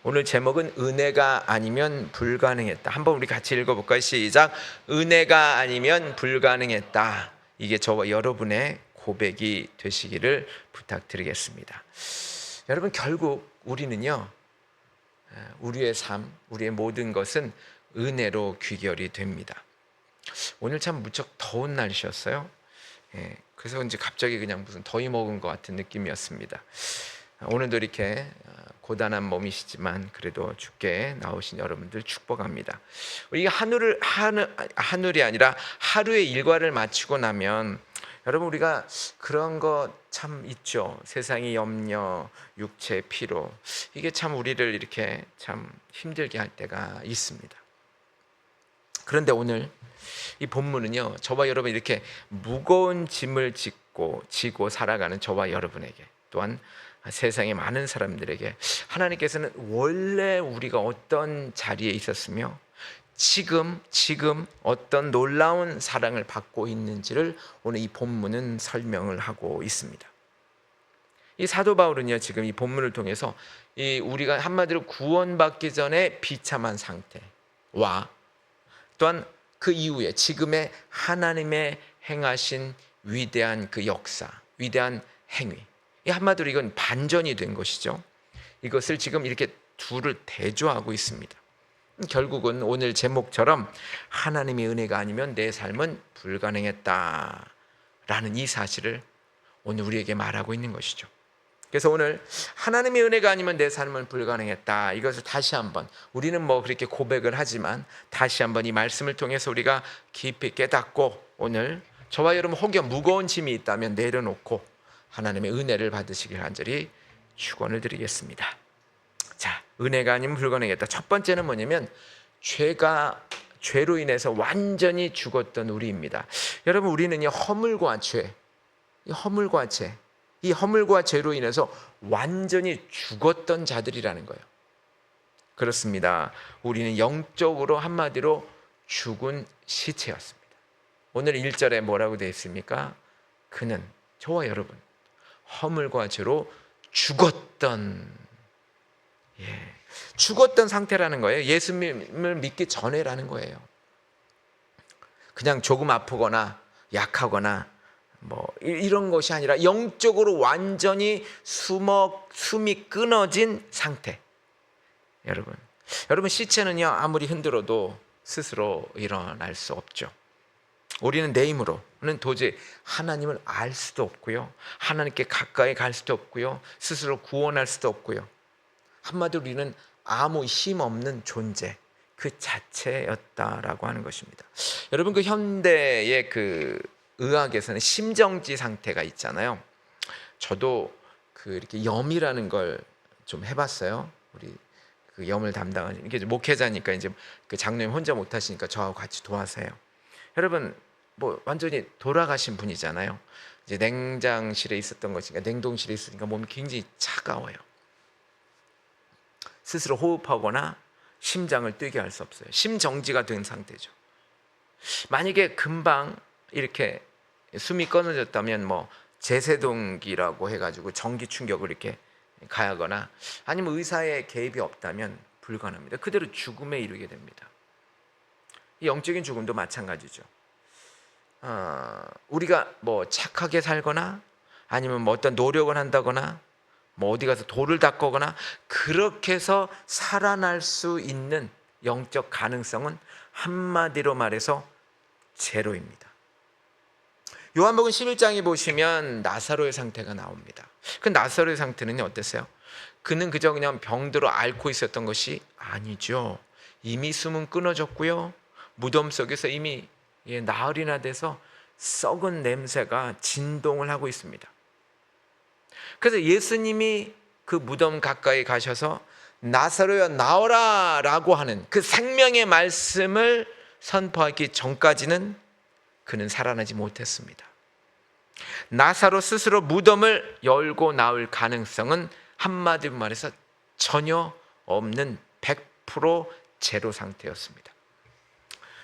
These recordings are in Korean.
오늘 제목은 은혜가 아니면 불가능했다. 한번 우리 같이 읽어볼까요? 시작. 은혜가 아니면 불가능했다. 이게 저와 여러분의 고백이 되시기를 부탁드리겠습니다. 여러분, 결국 우리는요, 우리의 삶, 우리의 모든 것은 은혜로 귀결이 됩니다. 오늘 참 무척 더운 날이었어요. 그래서 이제 갑자기 그냥 무슨 더위 먹은 것 같은 느낌이었습니다. 오늘도 이렇게 고단한 몸이시지만 그래도 주께 나오신 여러분들 축복합니다. 우리가 하늘이 아니라 하루의 일과를 마치고 나면 여러분, 우리가 그런 거 참 있죠. 세상의 염려, 육체의 피로, 이게 참 우리를 이렇게 참 힘들게 할 때가 있습니다. 그런데 오늘 이 본문은요, 저와 여러분 이렇게 무거운 짐을 지고 살아가는 저와 여러분에게, 또한 세상의 많은 사람들에게 하나님께서는 원래 우리가 어떤 자리에 있었으며 지금 어떤 놀라운 사랑을 받고 있는지를 오늘 이 본문은 설명을 하고 있습니다. 이 사도 바울은요, 지금 이 본문을 통해서 우리가 한마디로 구원받기 전에 비참한 상태와 또한 그 이후에 지금의 하나님의 행하신 위대한 그 역사, 위대한 행위, 이 한마디로 이건 반전이 된 것이죠. 이것을 지금 이렇게 둘을 대조하고 있습니다. 결국은 오늘 제목처럼 하나님의 은혜가 아니면 내 삶은 불가능했다라는 이 사실을 오늘 우리에게 말하고 있는 것이죠. 그래서 오늘 하나님의 은혜가 아니면 내 삶은 불가능했다, 이것을 다시 한번, 우리는 뭐 그렇게 고백을 하지만 다시 한번 이 말씀을 통해서 우리가 깊이 깨닫고, 오늘 저와 여러분 혹여 무거운 짐이 있다면 내려놓고 하나님의 은혜를 받으시길 간절히 축원을 드리겠습니다. 자, 은혜가 아니면 불가능했다. 첫 번째는 뭐냐면 죄로 인해서 완전히 죽었던 우리입니다. 여러분, 우리는요, 이 허물과 죄로 인해서 완전히 죽었던 자들이라는 거예요. 그렇습니다. 우리는 영적으로 한마디로 죽은 시체였습니다. 오늘 1절에 뭐라고 되어 있습니까? 그는, 저와 여러분, 허물과 죄로 죽었던 상태라는 거예요. 예수님을 믿기 전에라는 거예요. 그냥 조금 아프거나 약하거나 뭐 이런 것이 아니라 영적으로 완전히 숨이 끊어진 상태. 여러분, 시체는요, 아무리 흔들어도 스스로 일어날 수 없죠. 우리는 내 힘으로는 도저히 하나님을 알 수도 없고요, 하나님께 가까이 갈 수도 없고요, 스스로 구원할 수도 없고요. 한마디로 우리는 아무 힘 없는 존재 그 자체였다라고 하는 것입니다. 여러분, 그 현대의 그 의학에서는 심정지 상태가 있잖아요. 저도 이렇게 염이라는 걸 좀 해봤어요. 우리 그 염을 담당하는, 이게 목회자니까 이제 그 장로님 혼자 못 하시니까 저하고 같이 도와서요. 여러분, 뭐 완전히 돌아가신 분이잖아요. 이제 냉장실에 있었던 것이니까, 냉동실에 있으니까 몸이 굉장히 차가워요. 스스로 호흡하거나 심장을 뛰게 할 수 없어요. 심정지가 된 상태죠. 만약에 금방 이렇게 숨이 끊어졌다면 뭐 제세동기라고 해가지고 전기 충격을 이렇게 가하거나 아니면 의사의 개입이 없다면 불가능합니다. 그대로 죽음에 이르게 됩니다. 이 영적인 죽음도 마찬가지죠. 우리가 뭐 착하게 살거나 아니면 뭐 어떤 노력을 한다거나 뭐 어디 가서 돌을 닦거나 그렇게 해서 살아날 수 있는 영적 가능성은 한마디로 말해서 제로입니다. 요한복음 11장에 보시면 나사로의 상태가 나옵니다. 그 나사로의 상태는 어땠어요? 그는 그저 그냥 병들어 앓고 있었던 것이 아니죠. 이미 숨은 끊어졌고요, 무덤 속에서 이미 나흘이나 돼서 썩은 냄새가 진동을 하고 있습니다. 그래서 예수님이 그 무덤 가까이 가셔서 나사로야 나오라 라고 하는 그 생명의 말씀을 선포하기 전까지는 그는 살아나지 못했습니다. 나사로 스스로 무덤을 열고 나올 가능성은 한마디로 말해서 전혀 없는 100% 제로 상태였습니다.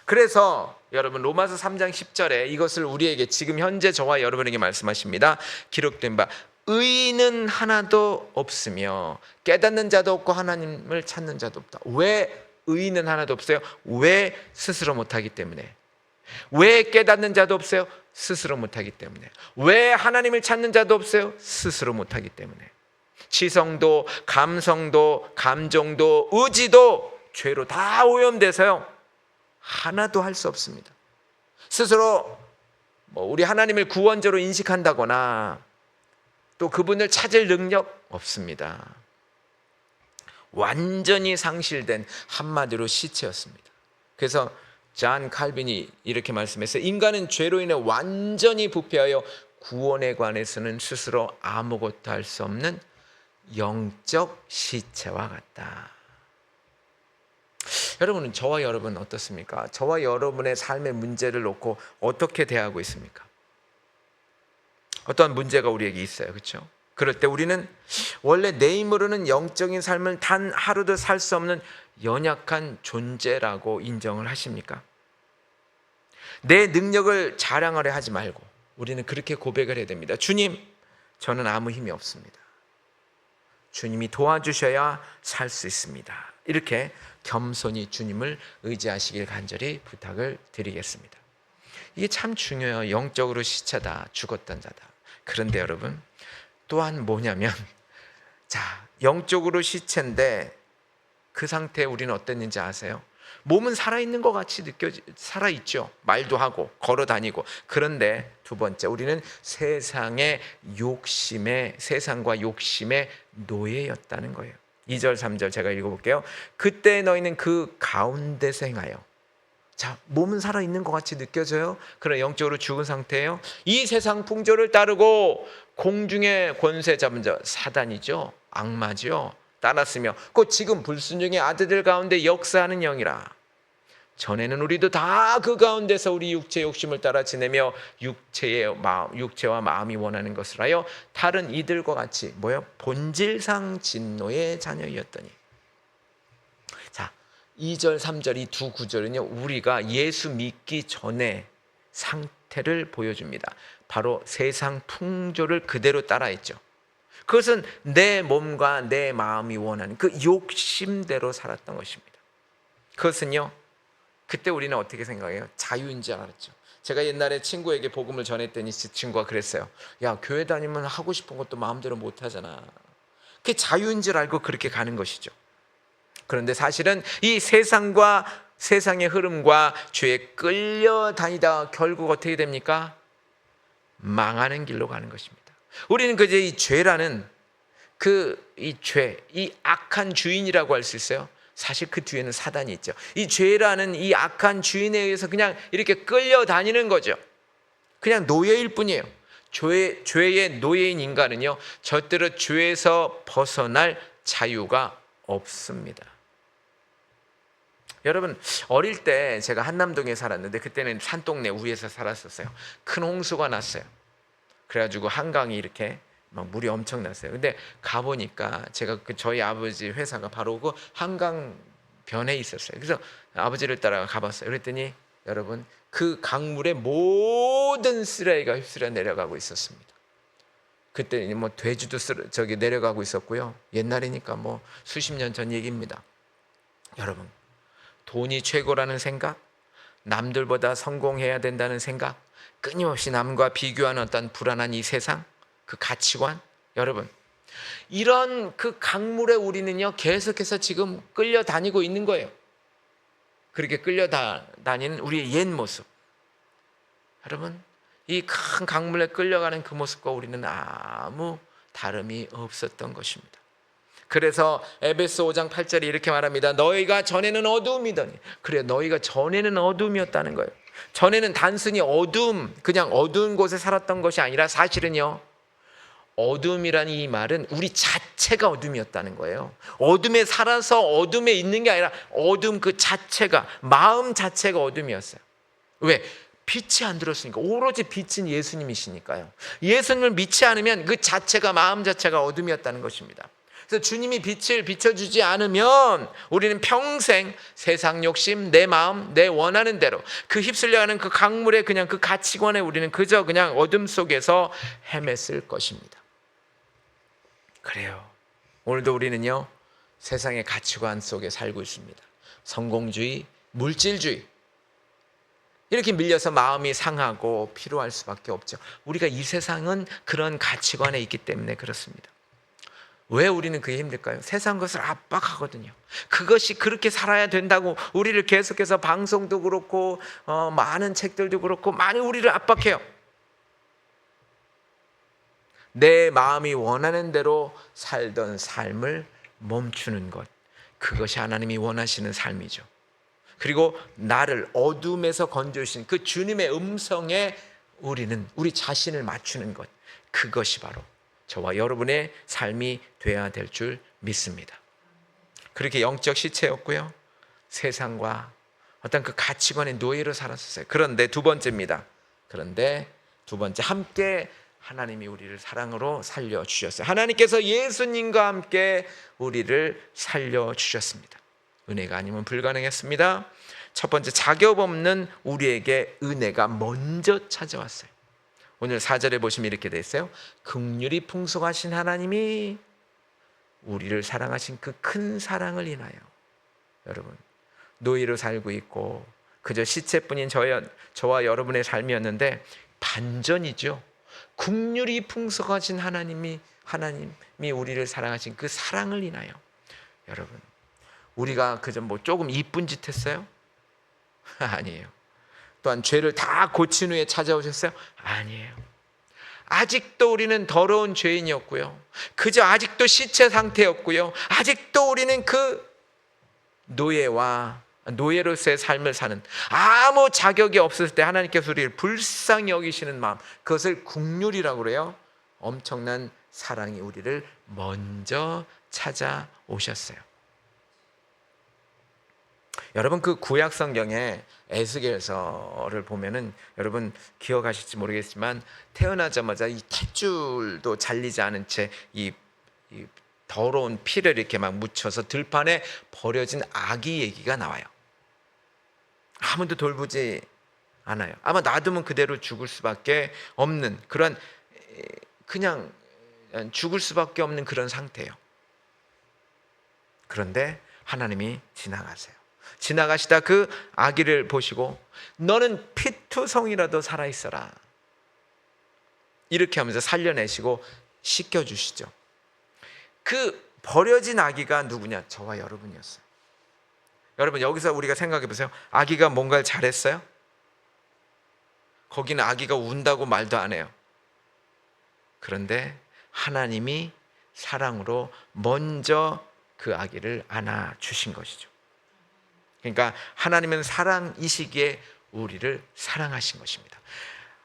그래서 여러분, 로마서 3장 10절에 이것을 우리에게 지금 현재 저와 여러분에게 말씀하십니다. 기록된 바 의인은 하나도 없으며 깨닫는 자도 없고 하나님을 찾는 자도 없다. 왜 의인은 하나도 없어요? 왜? 스스로 못하기 때문에. 왜 깨닫는 자도 없어요? 스스로 못하기 때문에. 왜 하나님을 찾는 자도 없어요? 스스로 못하기 때문에. 지성도 감성도 감정도 의지도 죄로 다 오염돼서요, 하나도 할 수 없습니다. 스스로 우리 하나님을 구원자로 인식한다거나 또 그분을 찾을 능력 없습니다. 완전히 상실된, 한마디로 시체였습니다. 그래서 잔 칼빈이 이렇게 말씀했어요. 인간은 죄로 인해 완전히 부패하여 구원에 관해서는 스스로 아무것도 할 수 없는 영적 시체와 같다. 여러분은, 저와 여러분 어떻습니까? 저와 여러분의 삶의 문제를 놓고 어떻게 대하고 있습니까? 어떤 문제가 우리에게 있어요, 그렇죠? 그럴 때 우리는 원래 내 힘으로는 영적인 삶을 단 하루도 살 수 없는 연약한 존재라고 인정을 하십니까? 내 능력을 자랑하려 하지 말고 우리는 그렇게 고백을 해야 됩니다. 주님, 저는 아무 힘이 없습니다. 주님이 도와주셔야 살 수 있습니다. 이렇게 겸손히 주님을 의지하시길 간절히 부탁을 드리겠습니다. 이게 참 중요해요. 영적으로 시체다, 죽었던 자다. 그런데 여러분, 또한 뭐냐면, 자, 영적으로 시체인데 그 상태에 우리는 어땠는지 아세요? 몸은 살아있는 것 같이 살아있죠. 말도 하고 걸어 다니고. 그런데 두 번째, 우리는 세상과 욕심의 노예였다는 거예요. 2절 3절 제가 읽어볼게요. 그때 너희는 그 가운데서 행하여. 자, 몸은 살아있는 것 같이 느껴져요. 그러나 영적으로 죽은 상태예요. 이 세상 풍조를 따르고 공중의 권세 잡은 자, 사단이죠, 악마죠, 따랐으며 곧 지금 불순종의 아들들 가운데 역사하는 영이라. 전에는 우리도 다 그 가운데서 우리 육체의 욕심을 따라 지내며 육체와 마음이 원하는 것을 하여 다른 이들과 같이 본질상 진노의 자녀이었더니. 자, 2절 3절 이 두 구절은요, 우리가 예수 믿기 전에 상태를 보여줍니다. 바로 세상 풍조를 그대로 따라했죠. 그것은 내 몸과 내 마음이 원하는 그 욕심대로 살았던 것입니다. 그것은요, 그때 우리는 어떻게 생각해요? 자유인 줄 알았죠. 제가 옛날에 친구에게 복음을 전했더니 그 친구가 그랬어요. 야, 교회 다니면 하고 싶은 것도 마음대로 못 하잖아. 그게 자유인 줄 알고 그렇게 가는 것이죠. 그런데 사실은 이 세상과 세상의 흐름과 죄에 끌려다니다 결국 어떻게 됩니까? 망하는 길로 가는 것입니다. 우리는 그저 이 죄라는 이 악한 주인이라고 할 수 있어요. 사실 그 뒤에는 사단이 있죠. 이 죄라는 이 악한 주인에 의해서 그냥 이렇게 끌려다니는 거죠. 그냥 노예일 뿐이에요. 죄의 노예인 인간은요, 절대로 죄에서 벗어날 자유가 없습니다. 여러분, 어릴 때 제가 한남동에 살았는데 그때는 산동네 위에서 살았었어요. 큰 홍수가 났어요. 그래가지고 한강이 이렇게 막 물이 엄청 났어요. 근데 가보니까 제가 저희 아버지 회사가 바로 그 한강 변에 있었어요. 그래서 아버지를 따라 가봤어요. 그랬더니 여러분, 그 강물에 모든 쓰레기가 휩쓸려 내려가고 있었습니다. 그때 돼지도 내려가고 있었고요. 옛날이니까 수십 년 전 얘기입니다. 여러분, 돈이 최고라는 생각, 남들보다 성공해야 된다는 생각, 끊임없이 남과 비교하는 어떤 불안한 이 세상, 그 가치관, 여러분, 이런 그 강물에 우리는요 계속해서 지금 끌려다니고 있는 거예요. 그렇게 끌려다니는 우리의 옛 모습, 여러분, 이 큰 강물에 끌려가는 그 모습과 우리는 아무 다름이 없었던 것입니다. 그래서 에베소 5장 8절이 이렇게 말합니다. 너희가 전에는 어두움이더니. 그래요, 너희가 전에는 어두움이었다는 거예요. 전에는 단순히 그냥 어두운 곳에 살았던 것이 아니라 사실은요, 어둠이라는 이 말은 우리 자체가 어둠이었다는 거예요. 어둠에 살아서 어둠에 있는 게 아니라 어둠 그 자체가, 마음 자체가 어둠이었어요. 왜? 빛이 안 들었으니까. 오로지 빛은 예수님이시니까요. 예수님을 믿지 않으면 그 자체가, 마음 자체가 어둠이었다는 것입니다. 그래서 주님이 빛을 비춰주지 않으면 우리는 평생 세상 욕심, 내 마음, 내 원하는 대로 그 휩쓸려가는 그 강물에 그냥 그 가치관에 우리는 그저 그냥 어둠 속에서 헤맸을 것입니다. 그래요. 오늘도 우리는요, 세상의 가치관 속에 살고 있습니다. 성공주의, 물질주의, 이렇게 밀려서 마음이 상하고 피로할 수밖에 없죠. 우리가 이 세상은 그런 가치관에 있기 때문에 그렇습니다. 왜 우리는 그게 힘들까요? 세상 것을 압박하거든요. 그것이 그렇게 살아야 된다고 우리를 계속해서 방송도 그렇고 많은 책들도 그렇고 많이 우리를 압박해요. 내 마음이 원하는 대로 살던 삶을 멈추는 것, 그것이 하나님이 원하시는 삶이죠. 그리고 나를 어둠에서 건져주신 그 주님의 음성에 우리는 우리 자신을 맞추는 것, 그것이 바로 저와 여러분의 삶이 되어야 될 줄 믿습니다. 그렇게 영적 시체였고요, 세상과 어떤 그 가치관의 노예로 살았었어요. 그런데 두 번째입니다. 함께 하나님이 우리를 사랑으로 살려주셨어요. 하나님께서 예수님과 함께 우리를 살려주셨습니다. 은혜가 아니면 불가능했습니다. 첫 번째, 자격 없는 우리에게 은혜가 먼저 찾아왔어요. 오늘 4절에 보시면 이렇게 돼 있어요. 긍휼이 풍성하신 하나님이 우리를 사랑하신 그 큰 사랑을 인하여, 여러분, 노예로 살고 있고 그저 시체뿐인 저와 여러분의 삶이었는데 반전이죠. 긍휼이 풍성하신 하나님이 우리를 사랑하신 그 사랑을 인하여, 여러분, 우리가 그저 조금 이쁜 짓 했어요? 아니에요. 또한 죄를 다 고친 후에 찾아오셨어요? 아니에요. 아직도 우리는 더러운 죄인이었고요, 그저 아직도 시체 상태였고요, 아직도 우리는 그 노예로서의 삶을 사는 아무 자격이 없을 때 하나님께서 우리를 불쌍히 여기시는 마음, 그것을 긍휼이라고 그래요. 엄청난 사랑이 우리를 먼저 찾아오셨어요. 여러분, 그 구약 성경에 에스겔서를 보면은 여러분 기억하실지 모르겠지만 태어나자마자 이 탯줄도 잘리지 않은 채 이 더러운 피를 이렇게 막 묻혀서 들판에 버려진 아기 얘기가 나와요. 아무도 돌보지 않아요. 아마 놔두면 그대로 죽을 수밖에 없는 그런, 그냥 죽을 수밖에 없는 그런 상태예요. 그런데 하나님이 지나가시다 그 아기를 보시고 너는 피투성이라도 살아있어라, 이렇게 하면서 살려내시고 씻겨주시죠. 그 버려진 아기가 누구냐? 저와 여러분이었어요. 여러분, 여기서 우리가 생각해 보세요. 아기가 뭔가를 잘했어요? 거기는 아기가 운다고 말도 안 해요. 그런데 하나님이 사랑으로 먼저 그 아기를 안아주신 것이죠. 그러니까 하나님은 사랑이시기에 우리를 사랑하신 것입니다.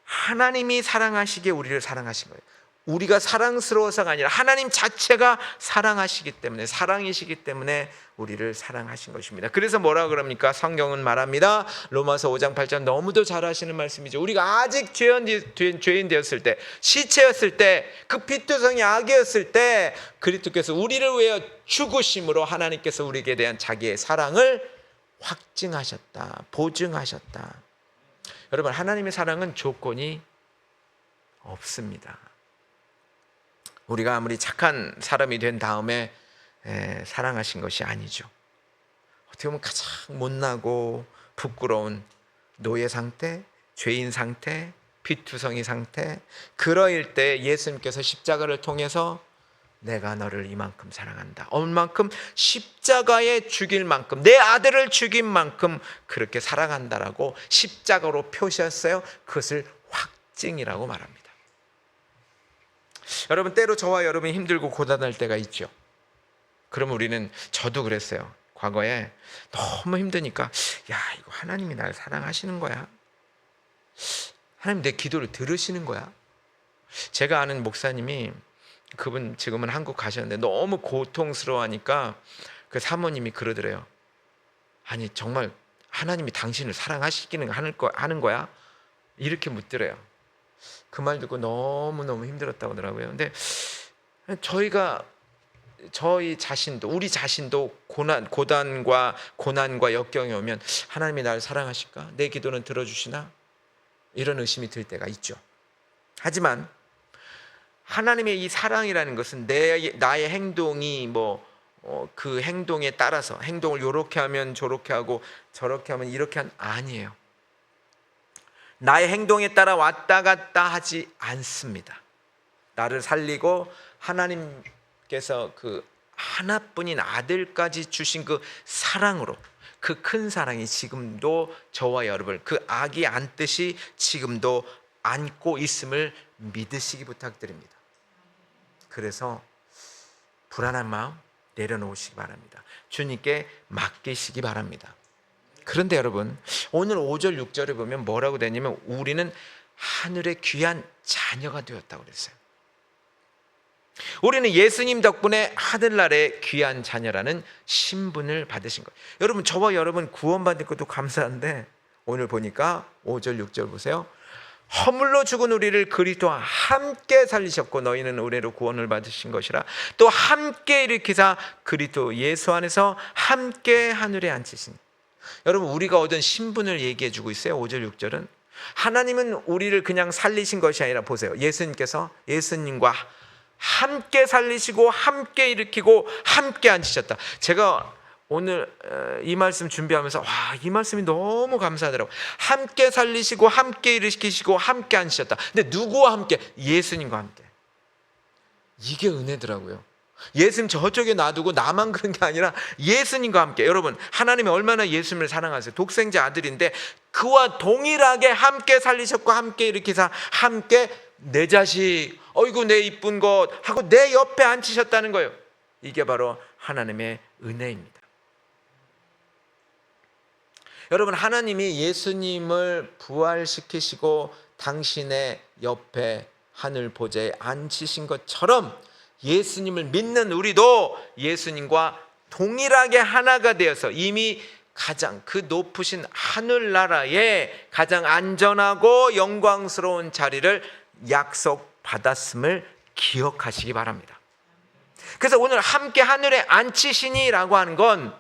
하나님이 사랑하시기에 우리를 사랑하신 거예요. 우리가 사랑스러워서가 아니라 하나님 자체가 사랑하시기 때문에, 사랑이시기 때문에 우리를 사랑하신 것입니다. 그래서 뭐라 그럽니까? 성경은 말합니다. 로마서 5장 8장 너무도 잘 하시는 말씀이죠. 우리가 아직 죄인 되었을 때, 시체였을 때, 그 피투성이 아기였을 때 그리스도께서 우리를 위하여 죽으심으로 하나님께서 우리에게 대한 자기의 사랑을 확증하셨다, 보증하셨다. 여러분, 하나님의 사랑은 조건이 없습니다. 우리가 아무리 착한 사람이 된 다음에 사랑하신 것이 아니죠. 어떻게 보면 가장 못나고 부끄러운 노예 상태, 죄인 상태, 피투성이 상태, 그러일 때 예수님께서 십자가를 통해서 내가 너를 이만큼 사랑한다, 얼만큼 십자가에 죽일 만큼, 내 아들을 죽인 만큼 그렇게 사랑한다라고 십자가로 표시했어요. 그것을 확증이라고 말합니다. 여러분, 때로 저와 여러분이 힘들고 고단할 때가 있죠. 그러면 우리는, 저도 그랬어요. 과거에 너무 힘드니까, 야, 이거 하나님이 날 사랑하시는 거야? 하나님 내 기도를 들으시는 거야? 제가 아는 목사님이, 그분 지금은 한국 가셨는데 너무 고통스러워하니까 그 사모님이 그러더래요. 아니, 정말 하나님이 당신을 사랑하시기는 하는 거야? 이렇게 묻더래요. 그 말 듣고 너무너무 힘들었다고 하더라고요. 근데 우리 자신도 고단과 고난과 역경이 오면 하나님이 나를 사랑하실까? 내 기도는 들어주시나? 이런 의심이 들 때가 있죠. 하지만 하나님의 이 사랑이라는 것은 나의 행동이 그 행동에 따라서 행동을 요렇게 하면 저렇게 하고 저렇게 하면 이렇게 아니에요. 나의 행동에 따라 왔다 갔다 하지 않습니다. 나를 살리고 하나님께서 그 하나뿐인 아들까지 주신 그 사랑으로, 그 큰 사랑이 지금도 저와 여러분을 그 악이 안듯이 지금도 안고 있음을 믿으시기 부탁드립니다. 그래서 불안한 마음 내려놓으시기 바랍니다. 주님께 맡기시기 바랍니다. 그런데 여러분, 오늘 5절 6절에 보면 뭐라고 되냐면 우리는 하늘의 귀한 자녀가 되었다고 그랬어요. 우리는 예수님 덕분에 하늘나라의 귀한 자녀라는 신분을 받으신 거예요. 여러분, 저와 여러분 구원받을 것도 감사한데 오늘 보니까 5절 6절 보세요. 허물로 죽은 우리를 그리스도와 함께 살리셨고 너희는 은혜로 구원을 받으신 것이라 또 함께 일으키사 그리스도 예수 안에서 함께 하늘에 앉히시니. 여러분, 우리가 얻은 신분을 얘기해 주고 있어요. 5절 6절은 하나님은 우리를 그냥 살리신 것이 아니라 보세요. 예수님과 함께 살리시고 함께 일으키고 함께 앉히셨다. 제가 오늘 이 말씀 준비하면서 이 말씀이 너무 감사하더라고요. 함께 살리시고 함께 일으키시고 함께 앉히셨다. 근데 누구와 함께? 예수님과 함께. 이게 은혜더라고요. 예수님 저쪽에 놔두고 나만 그런 게 아니라 예수님과 함께. 여러분, 하나님이 얼마나 예수님을 사랑하세요. 독생자 아들인데 그와 동일하게 함께 살리셨고 함께 일으키사 함께 내 자식, 어이구 내 이쁜 것 하고 내 옆에 앉히셨다는 거예요. 이게 바로 하나님의 은혜입니다. 여러분, 하나님이 예수님을 부활시키시고 당신의 옆에 하늘 보좌에 앉히신 것처럼 예수님을 믿는 우리도 예수님과 동일하게 하나가 되어서 이미 가장 그 높으신 하늘나라에 가장 안전하고 영광스러운 자리를 약속받았음을 기억하시기 바랍니다. 그래서 오늘 함께 하늘에 앉히시니라고 하는 건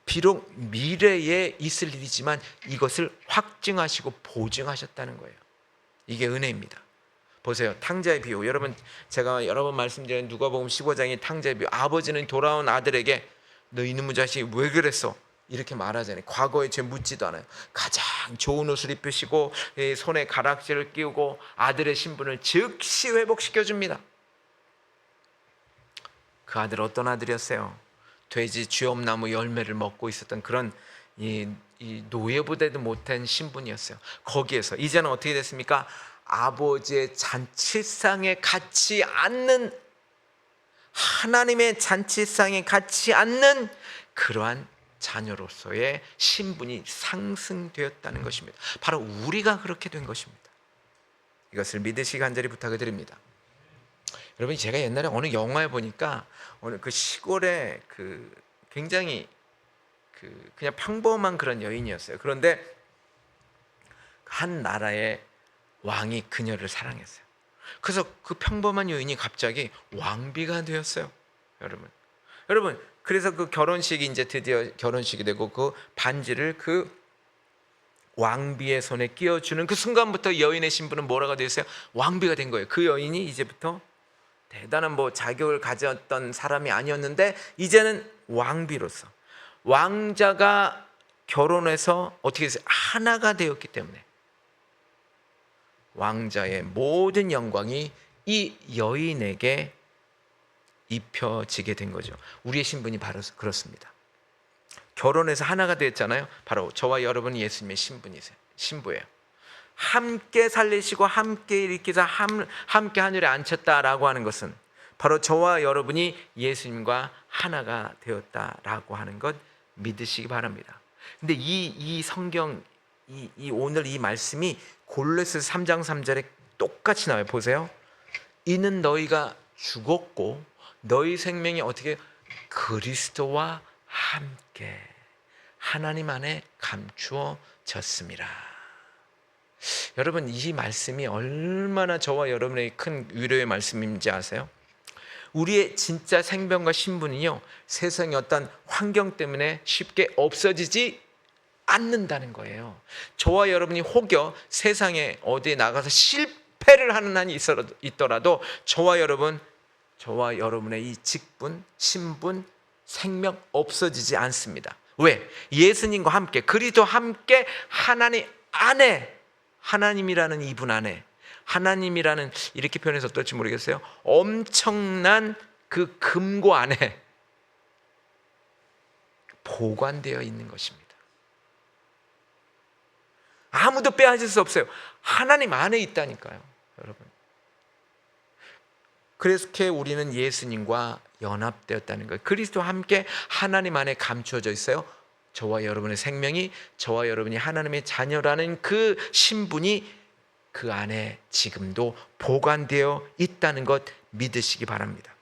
비록 미래에 있을 일이지만 이것을 확증하시고 보증하셨다는 거예요. 이게 은혜입니다. 보세요. 탕자의 비유. 여러분, 제가 여러 번 말씀드린 누가복음 15장의 탕자의 비유. 아버지는 돌아온 아들에게 너 이놈의 자식이 왜 그랬어? 이렇게 말하잖아요. 과거에 죄 묻지도 않아요. 가장 좋은 옷을 입히시고 손에 가락지를 끼우고 아들의 신분을 즉시 회복시켜 줍니다. 그 아들 어떤 아들이었어요? 돼지 쥐엄나무 열매를 먹고 있었던 그런 이 노예보다도 못한 신분이었어요. 거기에서 이제는 어떻게 됐습니까? 아버지의 잔치상에 같이 앉는, 하나님의 잔치상에 같이 앉는 그러한 자녀로서의 신분이 상승되었다는 것입니다. 바로 우리가 그렇게 된 것입니다. 이것을 믿으시기 간절히 부탁을 드립니다. 여러분, 제가 옛날에 어느 영화에 보니까 어느 그 시골에 굉장히 그냥 평범한 그런 여인이었어요. 그런데 한 나라의 왕이 그녀를 사랑했어요. 그래서 그 평범한 여인이 갑자기 왕비가 되었어요. 여러분, 그래서 그 결혼식이 이제 드디어 결혼식이 되고 그 반지를 그 왕비의 손에 끼워주는 그 순간부터 여인의 신분은 뭐라고 되었어요? 왕비가 된 거예요. 그 여인이 이제부터 대단한 자격을 가졌던 사람이 아니었는데 이제는 왕비로서, 왕자가 결혼해서 어떻게 됐어요? 하나가 되었기 때문에 왕자의 모든 영광이 이 여인에게 입혀지게 된 거죠. 우리의 신분이 바로 그렇습니다. 결혼해서 하나가 되었잖아요. 바로 저와 여러분이 예수님의 신부예요. 함께 살리시고 함께 일으키사 함께 하늘에 앉혔다라고 하는 것은 바로 저와 여러분이 예수님과 하나가 되었다라고 하는 것 믿으시기 바랍니다. 근데 이 성경 오늘 이 말씀이 골로새서 3장 3절에 똑같이 나와요. 보세요. 이는 너희가 죽었고 너희 생명이 어떻게 그리스도와 함께 하나님 안에 감추어졌습니다. 여러분, 이 말씀이 얼마나 저와 여러분에게 큰 위로의 말씀인지 아세요? 우리의 진짜 생명과 신분은요, 세상의 어떤 환경 때문에 쉽게 없어지지 않는다는 거예요. 저와 여러분이 혹여 세상에 어디에 나가서 부패를 하는 한이 있더라도 저와 여러분의 이 직분, 신분, 생명 없어지지 않습니다. 왜? 예수님과 함께, 그리스도와 함께 하나님 안에, 하나님이라는 이분 안에, 하나님이라는, 이렇게 표현해서 어떨지 모르겠어요, 엄청난 그 금고 안에 보관되어 있는 것입니다. 아무도 빼앗을 수 없어요. 하나님 안에 있다니까요, 여러분. 그렇게 우리는 예수님과 연합되었다는 거예요. 그리스도와 함께 하나님 안에 감추어져 있어요. 저와 여러분의 생명이, 저와 여러분이 하나님의 자녀라는 그 신분이 그 안에 지금도 보관되어 있다는 것 믿으시기 바랍니다.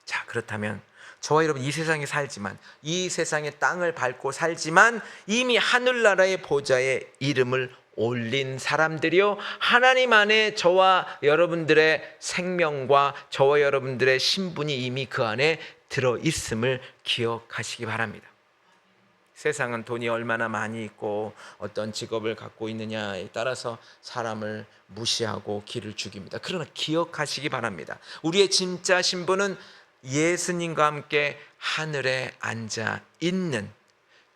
자, 그렇다면 저와 여러분 이 세상에 살지만, 이 세상의 땅을 밟고 살지만 이미 하늘나라의 보좌에 이름을 올린 사람들이요, 하나님 안에 저와 여러분들의 생명과 저와 여러분들의 신분이 이미 그 안에 들어있음을 기억하시기 바랍니다. 세상은 돈이 얼마나 많이 있고 어떤 직업을 갖고 있느냐에 따라서 사람을 무시하고 길을 죽입니다. 그러나 기억하시기 바랍니다. 우리의 진짜 신분은 예수님과 함께 하늘에 앉아 있는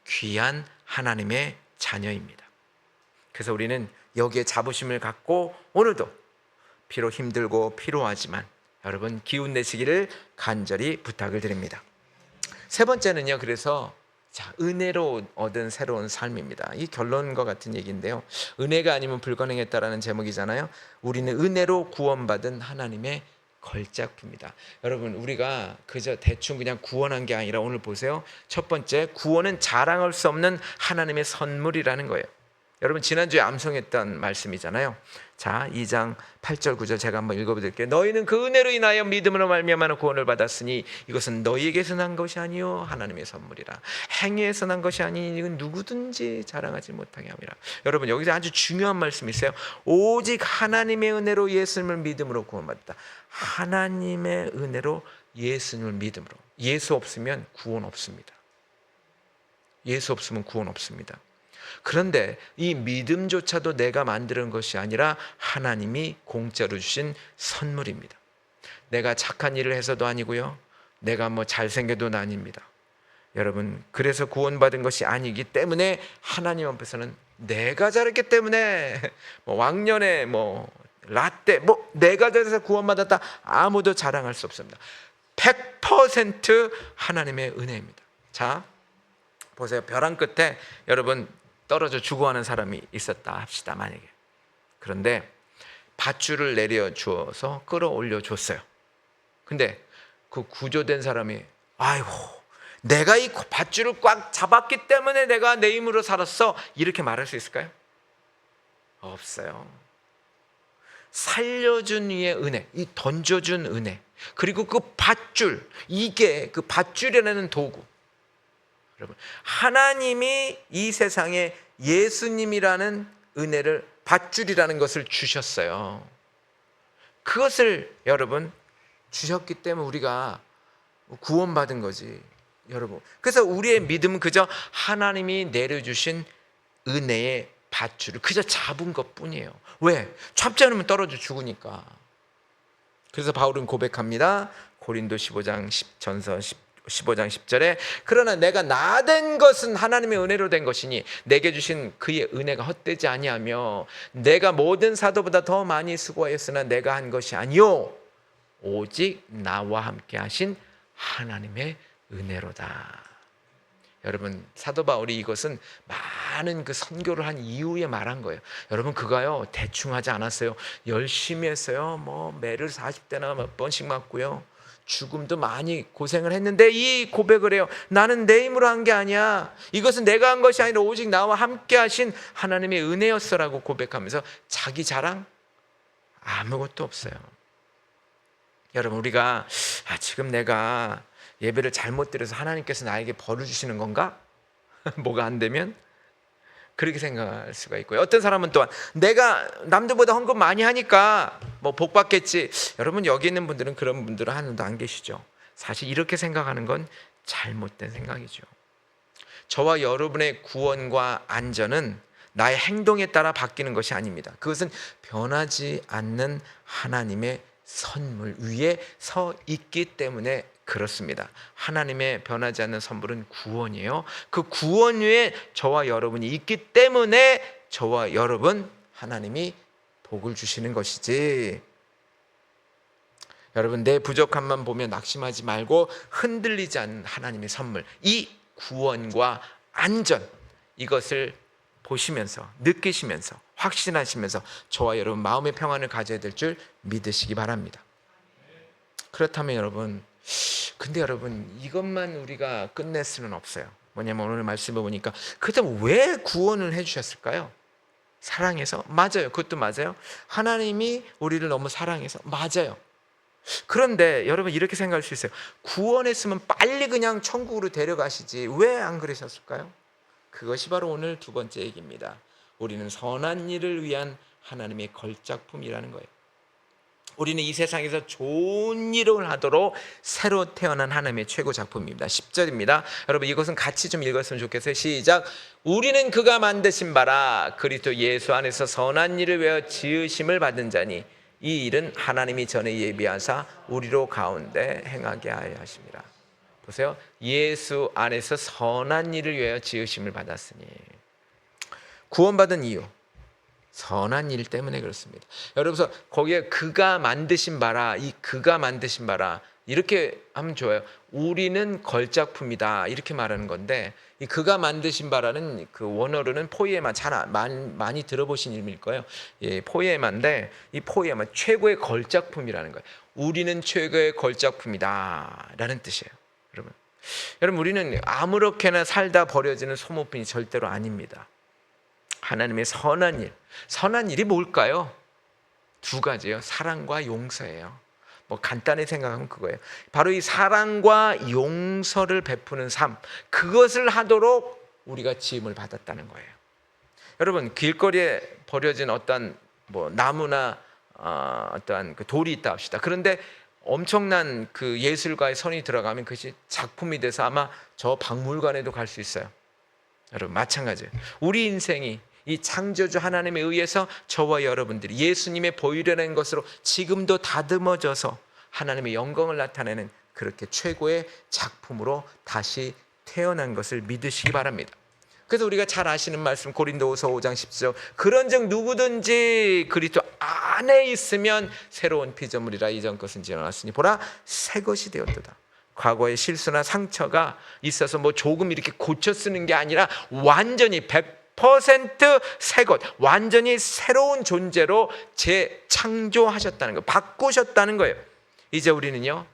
귀한 하나님의 자녀입니다. 그래서 우리는 여기에 자부심을 갖고 오늘도 비록 힘들고 피로하지만 여러분 기운 내시기를 간절히 부탁을 드립니다. 세 번째는요, 그래서 은혜로 얻은 새로운 삶입니다. 이 결론과 같은 얘기인데요, 은혜가 아니면 불가능했다라는 제목이잖아요. 우리는 은혜로 구원받은 하나님의 걸작품입니다. 여러분, 우리가 그저 대충 그냥 구원한 게 아니라 오늘 보세요. 첫 번째, 구원은 자랑할 수 없는 하나님의 선물이라는 거예요. 여러분, 지난주에 암송했던 말씀이잖아요. 자, 2장 8절 9절 제가 한번 읽어드릴게요. 너희는 그 은혜로 인하여 믿음으로 말미암아 구원을 받았으니 이것은 너희에게서 난 것이 아니요 하나님의 선물이라. 행위에서 난 것이 아니니 이건 누구든지 자랑하지 못하게 함이라. 여러분, 여기서 아주 중요한 말씀이 있어요. 오직 하나님의 은혜로 예수님을 믿음으로 구원받았다. 하나님의 은혜로 예수님을 믿음으로. 예수 없으면 구원 없습니다. 예수 없으면 구원 없습니다. 그런데 이 믿음조차도 내가 만드는 것이 아니라 하나님이 공짜로 주신 선물입니다. 내가 착한 일을 해서도 아니고요, 내가 뭐 잘생겨도 아닙니다. 여러분, 그래서 구원받은 것이 아니기 때문에 하나님 앞에서는 내가 잘했기 때문에 왕년에 라떼 내가 잘해서 구원받았다, 아무도 자랑할 수 없습니다. 100% 하나님의 은혜입니다. 자, 보세요. 벼랑 끝에 여러분 떨어져 죽어가는 사람이 있었다 합시다, 만약에. 그런데 밧줄을 내려주어서 끌어올려 줬어요. 근데 그 구조된 사람이, 아이고, 내가 이 밧줄을 꽉 잡았기 때문에 내가 내 힘으로 살았어, 이렇게 말할 수 있을까요? 없어요. 살려준 이의 은혜, 이 던져준 은혜, 그리고 그 밧줄, 이게 그 밧줄이라는 도구. 여러분, 하나님이 이 세상에 예수님이라는 은혜를, 밧줄이라는 것을 주셨어요. 그것을 여러분 주셨기 때문에 우리가 구원받은 거지, 여러분. 그래서 우리의 믿음은 그저 하나님이 내려주신 은혜의 밧줄을 그저 잡은 것뿐이에요. 왜? 잡지 않으면 떨어져 죽으니까. 그래서 바울은 고백합니다. 고린도 15장 10절에 그러나 내가 나된 것은 하나님의 은혜로 된 것이니 내게 주신 그의 은혜가 헛되지 아니하며 내가 모든 사도보다 더 많이 수고하였으나 내가 한 것이 아니요 오직 나와 함께 하신 하나님의 은혜로다. 여러분, 사도 바울이 이것은 많은 그 선교를 한 이후에 말한 거예요. 여러분, 그가요 대충 하지 않았어요. 열심히 했어요. 매를 40대나 몇 번씩 맞고요, 죽음도 많이 고생을 했는데 이 고백을 해요. 나는 내 힘으로 한 게 아니야. 이것은 내가 한 것이 아니라 오직 나와 함께 하신 하나님의 은혜였어라고 고백하면서 자기 자랑 아무것도 없어요. 여러분, 우리가 지금 내가 예배를 잘못 드려서 하나님께서 나에게 벌을 주시는 건가? 뭐가 안 되면? 그렇게 생각할 수가 있고요. 어떤 사람은 또한 내가 남들보다 헌금 많이 하니까 복 받겠지. 여러분, 여기 있는 분들은 그런 분들은 한 분도 안 계시죠. 사실 이렇게 생각하는 건 잘못된 생각이죠. 저와 여러분의 구원과 안전은 나의 행동에 따라 바뀌는 것이 아닙니다. 그것은 변하지 않는 하나님의 선물 위에 서 있기 때문에 그렇습니다. 하나님의 변하지 않는 선물은 구원이에요. 그 구원 위에 저와 여러분이 있기 때문에 저와 여러분 하나님이 복을 주시는 것이지, 여러분 내 부족함만 보며 낙심하지 말고 흔들리지 않는 하나님의 선물, 이 구원과 안전, 이것을 보시면서 느끼시면서 확신하시면서 저와 여러분 마음의 평안을 가져야 될 줄 믿으시기 바랍니다. 그렇다면 여러분, 근데 여러분 이것만 우리가 끝낼 수는 없어요. 뭐냐면 오늘 말씀을 보니까 그렇다면 왜 구원을 해주셨을까요? 사랑해서? 맞아요. 그것도 맞아요. 하나님이 우리를 너무 사랑해서? 맞아요. 그런데 여러분 이렇게 생각할 수 있어요. 구원했으면 빨리 그냥 천국으로 데려가시지 왜 안 그러셨을까요? 그것이 바로 오늘 두 번째 얘기입니다. 우리는 선한 일을 위한 하나님의 걸작품이라는 거예요. 우리는 이 세상에서 좋은 일을 하도록 새로 태어난 하나님의 최고 작품입니다. 10절입니다. 여러분 이것은 같이 좀 읽었으면 좋겠어요. 시작. 우리는 그가 만드신 바라 그리스도 예수 안에서 선한 일을 위하여 지으심을 받은 자니 이 일은 하나님이 전에 예비하사 우리로 가운데 행하게 하여 하심이라. 보세요. 예수 안에서 선한 일을 위하여 지으심을 받았으니, 구원받은 이유 선한 일 때문에 그렇습니다. 여러분 거기에 그가 만드신 바라, 이 그가 만드신 바라 이렇게 하면 좋아요. 우리는 걸작품이다 이렇게 말하는 건데, 이 그가 만드신 바라는 그 원어로는 포이에마, 잘 많이 들어보신 이름일 거예요. 예, 포이에마인데 이 포이에마 최고의 걸작품이라는 거예요. 우리는 최고의 걸작품이다 라는 뜻이에요. 여러분 우리는 아무렇게나 살다 버려지는 소모품이 절대로 아닙니다. 하나님의 선한 일, 선한 일이 뭘까요? 두 가지예요. 사랑과 용서예요. 뭐 간단히 생각하면 그거예요. 바로 이 사랑과 용서를 베푸는 삶, 그것을 하도록 우리가 지음을 받았다는 거예요. 여러분 길거리에 버려진 어떤 뭐 나무나 어떠한 그 돌이 있다 합시다. 그런데 엄청난 그 예술가의 손이 들어가면 그것이 작품이 돼서 아마 저 박물관에도 갈 수 있어요. 여러분 마찬가지예요. 우리 인생이 이 창조주 하나님에 의해서 저와 여러분들이 예수님의 보이려는 것으로 지금도 다듬어져서 하나님의 영광을 나타내는 그렇게 최고의 작품으로 다시 태어난 것을 믿으시기 바랍니다. 그래서 우리가 잘 아시는 말씀 고린도후서 5장 10절, 그런즉 누구든지 그리스도 안에 있으면 새로운 피조물이라, 이전 것은 지나갔으니 보라 새 것이 되었도다. 과거의 실수나 상처가 있어서 뭐 조금 이렇게 고쳐 쓰는 게 아니라 완전히 100% 새 것, 완전히 새로운 존재로 재창조하셨다는 거예요. 바꾸셨다는 거예요. 이제 우리는요,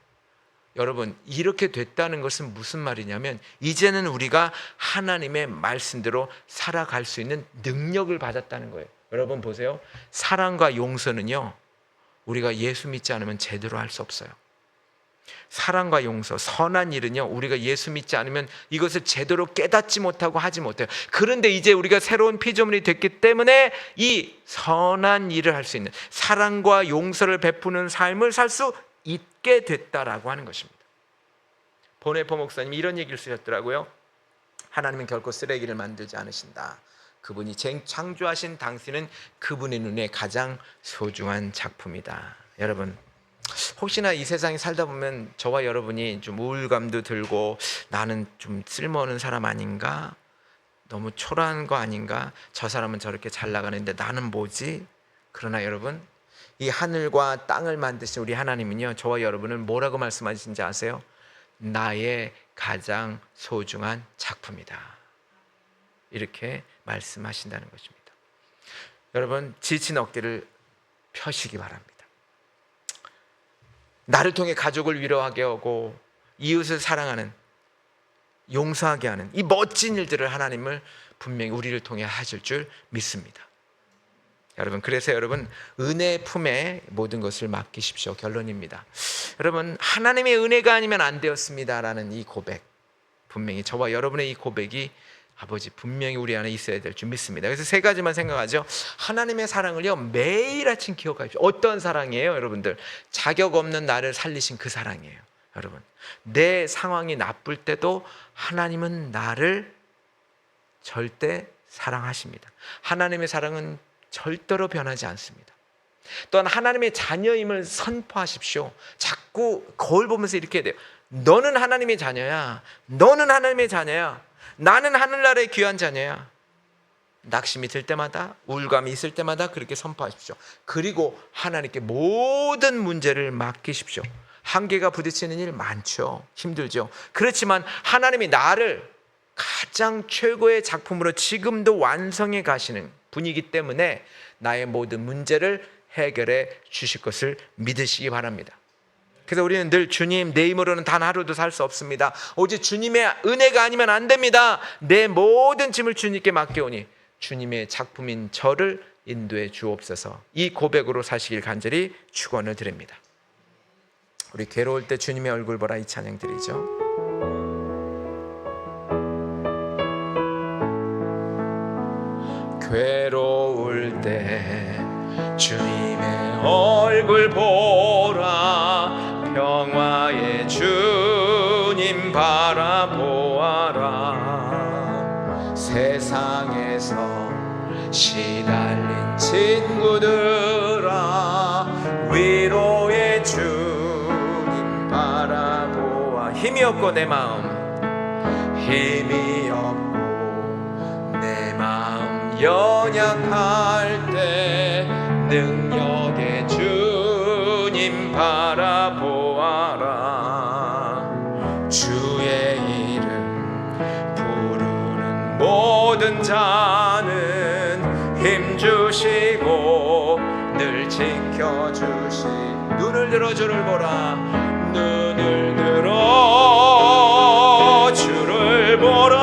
여러분 이렇게 됐다는 것은 무슨 말이냐면 이제는 우리가 하나님의 말씀대로 살아갈 수 있는 능력을 받았다는 거예요. 여러분 보세요. 사랑과 용서는요, 우리가 예수 믿지 않으면 제대로 할 수 없어요. 사랑과 용서, 선한 일은요, 우리가 예수 믿지 않으면 이것을 제대로 깨닫지 못하고 하지 못해요. 그런데 이제 우리가 새로운 피조물이 됐기 때문에 이 선한 일을 할 수 있는, 사랑과 용서를 베푸는 삶을 살 수 있게 됐다라고 하는 것입니다. 보네포 목사님이 이런 얘기를 쓰셨더라고요. 하나님은 결코 쓰레기를 만들지 않으신다. 그분이 창조하신 당신은 그분의 눈에 가장 소중한 작품이다. 여러분 혹시나 이 세상에 살다 보면 저와 여러분이 좀 우울감도 들고 나는 좀 쓸모없는 사람 아닌가, 너무 초라한 거 아닌가, 저 사람은 저렇게 잘 나가는데 나는 뭐지? 그러나 여러분 이 하늘과 땅을 만드신 우리 하나님은요, 저와 여러분을 뭐라고 말씀하시는지 아세요? 나의 가장 소중한 작품이다, 이렇게 말씀하신다는 것입니다. 여러분 지친 어깨를 펴시기 바랍니다. 나를 통해 가족을 위로하게 하고 이웃을 사랑하는, 용서하게 하는 이 멋진 일들을 하나님을 분명히 우리를 통해 하실 줄 믿습니다. 여러분 그래서 여러분 은혜 품에 모든 것을 맡기십시오. 결론입니다. 여러분 하나님의 은혜가 아니면 안 되었습니다라는 이 고백, 분명히 저와 여러분의 이 고백이 아버지 분명히 우리 안에 있어야 될 줄 믿습니다. 그래서 세 가지만 생각하죠. 하나님의 사랑을요 매일 아침 기억하십시오. 어떤 사랑이에요 여러분들? 자격 없는 나를 살리신 그 사랑이에요. 여러분 내 상황이 나쁠 때도 하나님은 나를 절대 사랑하십니다. 하나님의 사랑은 절대로 변하지 않습니다. 또한 하나님의 자녀임을 선포하십시오. 자꾸 거울 보면서 이렇게 해야 돼요. 너는 하나님의 자녀야. 너는 하나님의 자녀야. 나는 하늘나라의 귀한 자녀야. 낙심이 들 때마다, 우울감이 있을 때마다 그렇게 선포하십시오. 그리고 하나님께 모든 문제를 맡기십시오. 한계가 부딪히는 일 많죠. 힘들죠. 그렇지만 하나님이 나를 가장 최고의 작품으로 지금도 완성해 가시는 분이기 때문에 나의 모든 문제를 해결해 주실 것을 믿으시기 바랍니다. 그래서 우리는 늘 주님, 내 힘으로는 단 하루도 살 수 없습니다. 오직 주님의 은혜가 아니면 안 됩니다. 내 모든 짐을 주님께 맡겨오니 주님의 작품인 저를 인도해 주옵소서. 이 고백으로 사시길 간절히 축원을 드립니다. 우리 괴로울 때 주님의 얼굴 보라, 이 찬양 드리죠. 괴로울 때 주님의 얼굴 보라, 평화의 주님 바라보아라. 세상에서 시달린 친구들아, 위로의 주님 바라보아. 힘이 없고 내 마음, 힘이 없고 내 마음 연약할 때 능력의 주님 바라보아라. 주의 이름 부르는 모든 자는 힘주시고 늘 지켜주시. 눈을 들어 주를 보라. 눈을 들어 주를 보라.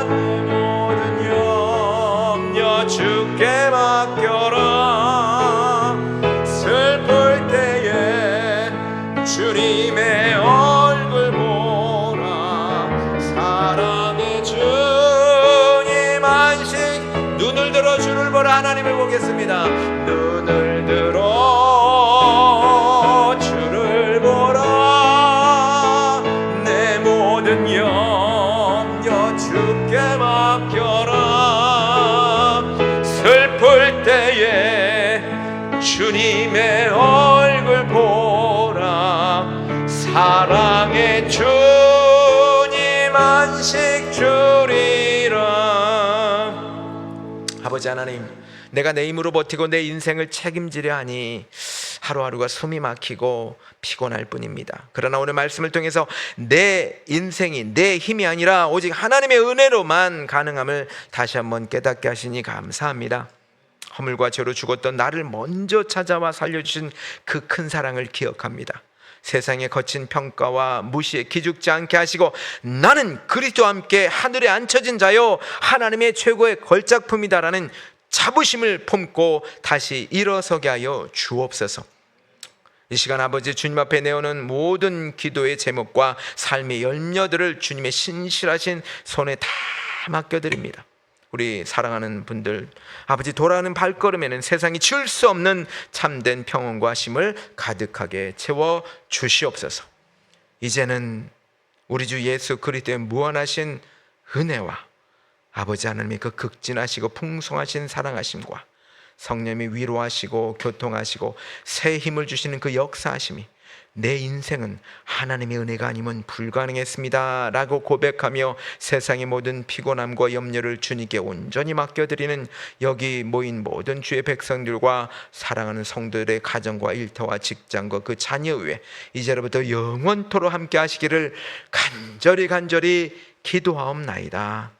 내 모든 염려 주께 맡겨라. 슬플 때에 주님의 얼굴 보라. 사랑의 주님 안식. 눈을 들어 주를 보라. 하나님을 보겠습니다. 눈을 들어 주를 보라. 내 모든 염려 주께 맡겨라. 슬플 때에 주님의 얼굴 보라. 사랑의 주님 안식 주리라. 아버지 하나님, 내가 내 힘으로 버티고 내 인생을 책임지려 하니 하루하루가 숨이 막히고 피곤할 뿐입니다. 그러나 오늘 말씀을 통해서 내 인생이 내 힘이 아니라 오직 하나님의 은혜로만 가능함을 다시 한번 깨닫게 하시니 감사합니다. 허물과 죄로 죽었던 나를 먼저 찾아와 살려주신 그 큰 사랑을 기억합니다. 세상의 거친 평가와 무시에 기죽지 않게 하시고 나는 그리스도와 함께 하늘에 앉혀진 자요 하나님의 최고의 걸작품이다라는 자부심을 품고 다시 일어서게 하여 주옵소서. 이 시간 아버지, 주님 앞에 내오는 모든 기도의 제목과 삶의 열려들을 주님의 신실하신 손에 다 맡겨드립니다. 우리 사랑하는 분들, 아버지 돌아가는 발걸음에는 세상이 줄 수 없는 참된 평온과 쉼을 가득하게 채워 주시옵소서. 이제는 우리 주 예수 그리스도의 무한하신 은혜와 아버지 하나님의 그 극진하시고 풍성하신 사랑하심과 성령이 위로하시고 교통하시고 새 힘을 주시는 그 역사하심이 내 인생은 하나님의 은혜가 아니면 불가능했습니다 라고 고백하며 세상의 모든 피곤함과 염려를 주님께 온전히 맡겨드리는 여기 모인 모든 주의 백성들과 사랑하는 성도들의 가정과 일터와 직장과 그 자녀 위에 이제로부터 영원토록 함께 하시기를 간절히 기도하옵나이다.